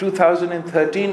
2013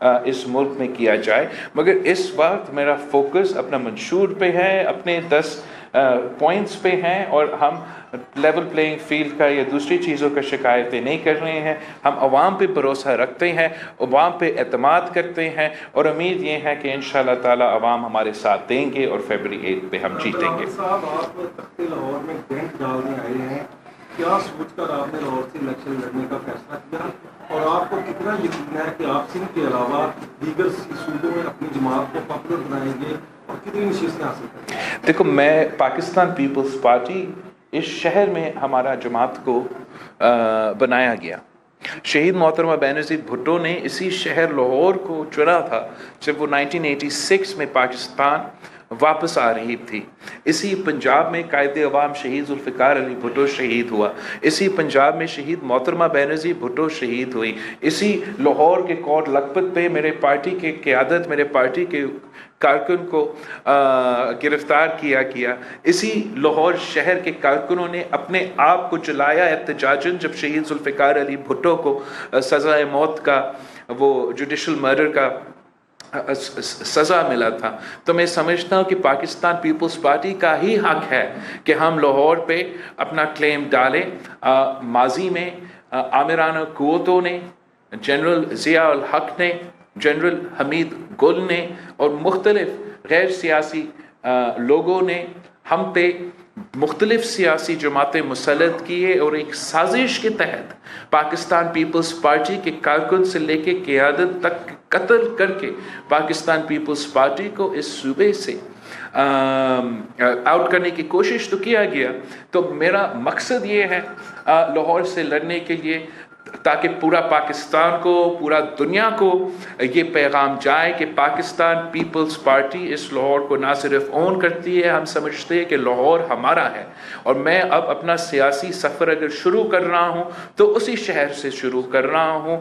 اس ملک میں کیا جائے، مگر اس وقت میرا فوکس اپنا منشور پہ ہے، اپنے 10 پوائنٹس پہ ہیں، اور ہم لیول پلینگ فیلڈ کا یا دوسری چیزوں کا شکایتیں نہیں کر رہے ہیں. ہم عوام پہ بھروسہ رکھتے ہیں، عوام پہ اعتماد کرتے ہیں، اور امید یہ ہے کہ انشاءاللہ تعالی عوام ہمارے ساتھ دیں گے اور فیبری 8 پہ ہم جیتیں گے. صاحب آپ تخت لاہور میں ٹینٹ ڈالنے آئے ہیں، کیا سوچ کر آپ نے لاہور سے الیکشن لڑنے کا فیصلہ کیا، اور آپ کو کتنا یقین ہے کہ آپ سندھ کے علاوہ دیگر صوبوں میں اپنی جماعت کو پاپولر بنائیں گے اور کتنی نشستیں حاصل کریں گے؟ دیکھو، میں پاکستان پیپلز پارٹی اس شہر میں ہمارا جماعت کو بنایا گیا. شہید محترمہ بینظیر بھٹو نے اسی شہر لاہور کو چنا تھا جب وہ 1986 میں پاکستان واپس آ رہی تھی. اسی پنجاب میں قائد عوام شہید ذوالفقار علی بھٹو شہید ہوا، اسی پنجاب میں شہید محترمہ بینظیر بھٹو شہید ہوئی، اسی لاہور کے کوٹ لکھپت پہ میرے پارٹی کے قیادت، میرے پارٹی کے کارکن کو گرفتار کیا گیا. اسی لاہور شہر کے کارکنوں نے اپنے آپ کو جلایا احتجاجاً جب شہید ذوالفقار علی بھٹو کو سزائے موت کا، وہ جوڈیشل مرڈر کا سزا ملا تھا. تو میں سمجھتا ہوں کہ پاکستان پیپلز پارٹی کا ہی حق ہے کہ ہم لاہور پہ اپنا کلیم ڈالیں. ماضی میں آمرانہ قوتوں نے، جنرل ضیاء الحق نے، جنرل حمید گل نے اور مختلف غیر سیاسی لوگوں نے ہم پہ مختلف سیاسی جماعتیں مسلط کیے، اور ایک سازش کے تحت پاکستان پیپلز پارٹی کے کارکن سے لے کے قیادت تک قتل کر کے پاکستان پیپلز پارٹی کو اس صوبے سے آؤٹ کرنے کی کوشش تو کیا گیا. تو میرا مقصد یہ ہے لاہور سے لڑنے کے لیے، تاکہ پورا پاکستان کو، پورا دنیا کو یہ پیغام جائے کہ پاکستان پیپلز پارٹی اس لاہور کو نہ صرف اون کرتی ہے، ہم سمجھتے ہیں کہ لاہور ہمارا ہے. اور میں اب اپنا سیاسی سفر اگر شروع کر رہا ہوں تو اسی شہر سے شروع کر رہا ہوں.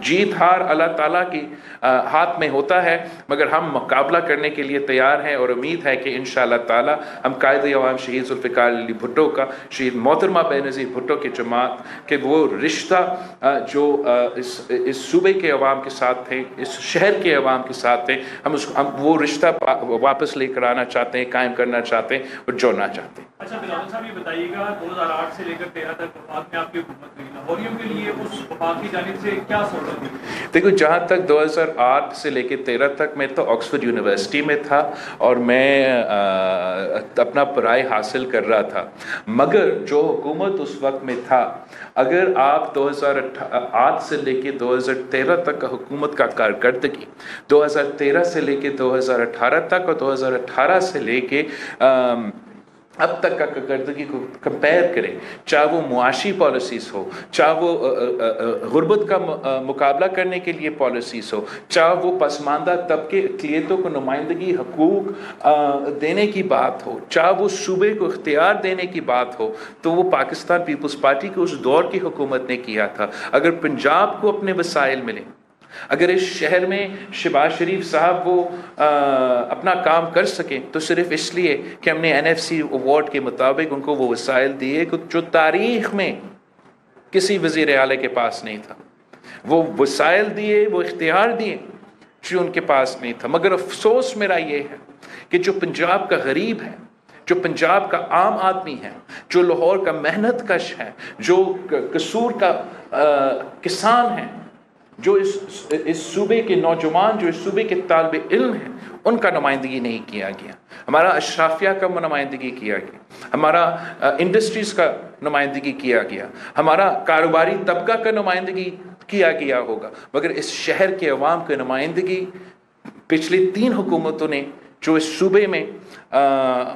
جیت ہار اللہ تعالیٰ کی ہاتھ میں ہوتا ہے، مگر ہم مقابلہ کرنے کے لیے تیار ہیں، اور امید ہے کہ انشاءاللہ تعالی ہم قائد عوام شہید ذوالفقار علی بھٹو کا، شہید محترمہ بینظیر بھٹو کی جماعت کے وہ رشتہ جو اس صوبے کے عوام کے ساتھ تھے، اس شہر کے عوام کے ساتھ تھے، ہم وہ رشتہ واپس لے کر آنا چاہتے ہیں، قائم کرنا چاہتے ہیں اور جوڑنا چاہتے ہیں. اچھا بلاول صاحب، یہ بتائیے گا 2008 سے لے کر 13 تک وفاق میں آپ کی حکومت ہوئی، لاہوریوں کے لیے اس وفاق کی جانب سے کیا سہولت ہوئی؟ دیکھو، جہاں تک 2008 سے لے کے 13 تک میں تو آکسفورڈ یونیورسٹی میں تھا اور میں اپنا پڑھائی حاصل کر رہا تھا، مگر جو حکومت اس وقت میں تھا، اگر آپ 2008 سے لے کے 2013 تک کا حکومت کا کارکردگی 2013 سے لے کے 2018 تک اور 2018 سے لے کے اب تک کا کارکردگی کو کمپیئر کریں، چاہے وہ معاشی پالیسیز ہو، چاہے وہ غربت کا مقابلہ کرنے کے لیے پالیسیز ہو، چاہے وہ پسماندہ طبقے اقلیتوں کو نمائندگی حقوق دینے کی بات ہو، چاہے وہ صوبے کو اختیار دینے کی بات ہو، تو وہ پاکستان پیپلز پارٹی کے اس دور کی حکومت نے کیا تھا. اگر پنجاب کو اپنے وسائل ملیں، اگر اس شہر میں شہباز شریف صاحب وہ اپنا کام کر سکیں، تو صرف اس لیے کہ ہم نے NFC ایوارڈ کے مطابق ان کو وہ وسائل دیے جو تاریخ میں کسی وزیر اعلیٰ کے پاس نہیں تھا. وہ وسائل دیے، وہ اختیار دیے جو ان کے پاس نہیں تھا. مگر افسوس میرا یہ ہے کہ جو پنجاب کا غریب ہے، جو پنجاب کا عام آدمی ہے، جو لاہور کا محنت کش ہے، جو قصور کا کسان ہے، جو اس صوبے کے نوجوان، جو اس صوبے کے طالب علم ہیں، ان کا نمائندگی نہیں کیا گیا. ہمارا اشرافیہ کا نمائندگی کیا گیا، ہمارا انڈسٹریز کا نمائندگی کیا گیا، ہمارا کاروباری طبقہ کا نمائندگی کیا گیا ہوگا، مگر اس شہر کے عوام کی نمائندگی پچھلی 3 حکومتوں نے جو اس صوبے میں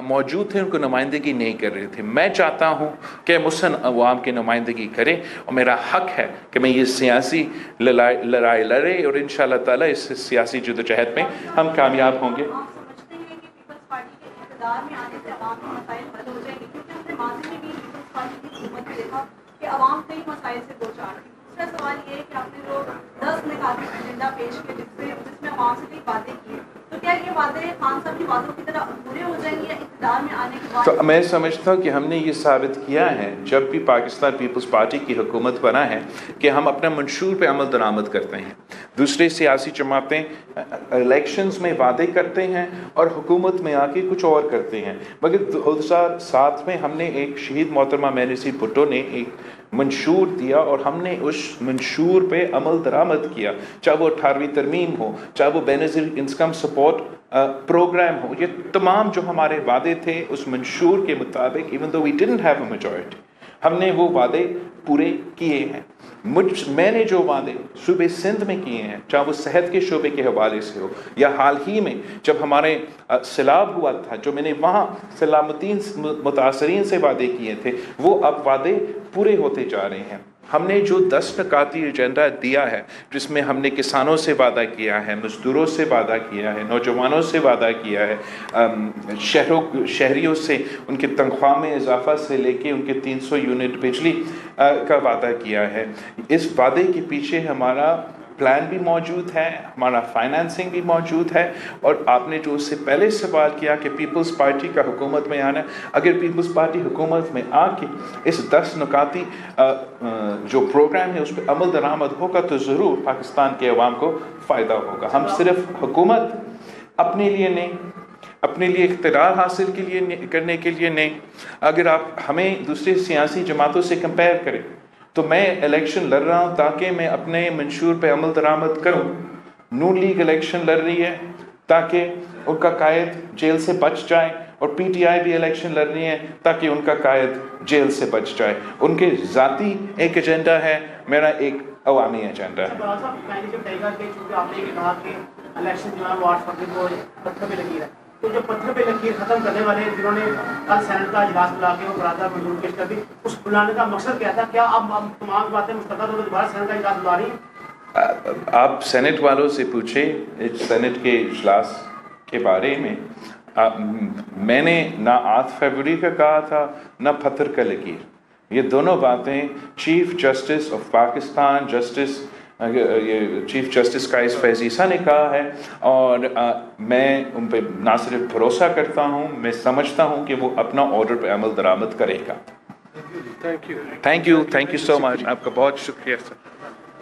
موجود تھے ان کو نمائندگی نہیں کر رہے تھے. میں چاہتا ہوں کہ مسن عوام کی نمائندگی کرے، اور میرا حق ہے کہ میں یہ سیاسی لڑائی لڑے، اور انشاءاللہ تعالی اس سیاسی جدوجہد میں ہم کامیاب ہوں گے. آپ سمجھتے ہیں کہ پیپلز پارٹی کے اقتدار میں آنے سے عوام کے مسائل حل ہو جائیں گے؟ کیونکہ ہم نے ماضی میں بھی پیپلز پارٹی کی حکومت میں دیکھا کہ عوام کئی مسائل سے دو چار تھی. دوسرا سوال یہ ہے کہ آپ نے جو 10 نکاتی ایجنڈا پیش کیے جس میں عوام سے بھی وعدے کیے، تو کیا یہ وعدے خان صاحب کی وعدوں کی طرح پورے ہو جائیں گے یا اقتدار میں آنے کے بعد؟ تو میں سمجھتا ہوں کہ ہم نے یہ ثابت کیا ہے جب بھی پاکستان پیپلز پارٹی کی حکومت بنا ہے کہ ہم اپنا منشور پہ عمل درآمد کرتے ہیں. دوسرے سیاسی جماعتیں الیکشنز میں وعدے کرتے ہیں اور حکومت میں آ کے کچھ اور کرتے ہیں، مگر 2007 میں ہم نے ایک شہید محترمہ مینسی بھٹو نے ایک منشور دیا اور ہم نے اس منشور پہ عمل درآمد کیا، چاہے وہ 18ویں ترمیم ہو، چاہے وہ بے نظیر انکم سپورٹ پروگرام ہو. یہ تمام جو ہمارے وعدے تھے اس منشور کے مطابق even though we didn't have a majority ہم نے وہ وعدے پورے کیے ہیں. میں نے جو وعدے صوبے سندھ میں کیے ہیں، چاہے وہ صحت کے شعبے کے حوالے سے ہو یا حال ہی میں جب ہمارے سیلاب ہوا تھا، جو میں نے وہاں سلامتین متاثرین سے وعدے کیے تھے، وہ اب وعدے پورے ہوتے جا رہے ہیں. ہم نے جو 10 نکاتی ایجنڈا دیا ہے جس میں ہم نے کسانوں سے وعدہ کیا ہے، مزدوروں سے وعدہ کیا ہے، نوجوانوں سے وعدہ کیا ہے، شہریوں سے ان کی تنخواہ میں اضافہ سے لے کے ان کے 300 یونٹ بجلی کا وعدہ کیا ہے. اس وعدے کے پیچھے ہمارا پلان بھی موجود ہے، ہمارا فائنانسنگ بھی موجود ہے. اور آپ نے جو اس سے پہلے سوال کیا کہ پیپلز پارٹی کا حکومت میں آنا، اگر پیپلز پارٹی حکومت میں آ کے اس 10 نکاتی جو پروگرام ہے اس پہ عمل درآمد ہوگا تو ضرور پاکستان کے عوام کو فائدہ ہوگا. ہم صرف حکومت اپنے لیے نہیں، اپنے لیے اقتدار حاصل کرنے کے لیے نہیں. اگر آپ ہمیں دوسرے سیاسی جماعتوں سے کمپیئر کریں تو میں الیکشن لڑ رہا ہوں تاکہ میں اپنے منشور پہ عمل درآمد کروں. نون لیگ الیکشن لڑ رہی ہے تاکہ ان کا قائد جیل سے بچ جائے، اور پی ٹی آئی بھی الیکشن لڑ رہی ہے تاکہ ان کا قائد جیل سے بچ جائے. ان کے ذاتی ایک ایجنڈا ہے، میرا ایک عوامی ایجنڈا ہے. آپ نے کہا کہ الیکشن جو ہے وہ 8 فروری کو پتھر پہ لکیر ہے، تو جو پتھر پہ لکیر ختم کرنے والے جنہوں نے کل سینٹ کا اجلاس بلا کے وہ قرارداد منظور پیش کر دی، اس بلانے کا مقصد کیا تھا؟ کیا اب تمام باتیں مستقل طور پر دوبارہ سینٹ کا اجلاس بلا رہی ہیں؟ آپ سینٹ والوں سے پوچھیں سینٹ کے اجلاس کے بارے میں. میں نے نہ 8 فروری کا کہا تھا نہ پتھر کا لکیر. یہ دونوں باتیں chief justice of Pakistan chief justice Qazi Faez Isa نے کہا ہے، اور میں ان پہ نہ صرف بھروسہ کرتا ہوں، میں سمجھتا ہوں کہ وہ اپنا آرڈر پہ عمل درآمد کرے گا. تھینک یو سو مچ. آپ کا بہت شکریہ سر.